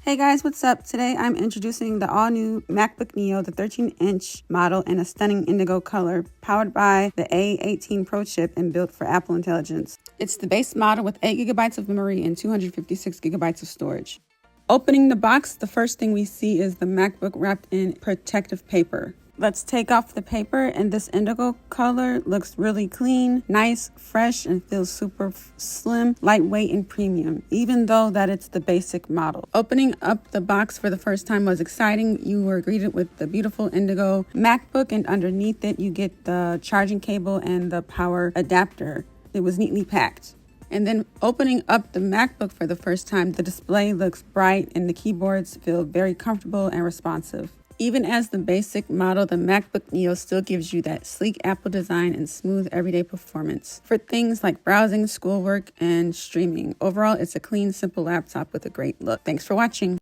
Hey guys, what's up? Today I'm introducing the all-new MacBook Neo, the 13-inch model in a stunning indigo color, powered by the A18 Pro chip and built for Apple Intelligence. It's the base model with 8 GB of memory and 256 GB of storage. Opening the box, the first thing we see is the MacBook wrapped in protective paper. Let's take off the paper, and this indigo color looks really clean, nice, fresh, and feels super slim, lightweight, and premium, even though that it's the basic model. Opening up the box for the first time was exciting. You were greeted with the beautiful indigo MacBook, and underneath it you get the charging cable and the power adapter. It was neatly packed. And then opening up the MacBook for the first time, the display looks bright and the keyboards feel very comfortable and responsive. Even as the basic model, the MacBook Neo still gives you that sleek Apple design and smooth everyday performance for things like browsing, schoolwork, and streaming. Overall, it's a clean, simple laptop with a great look. Thanks for watching.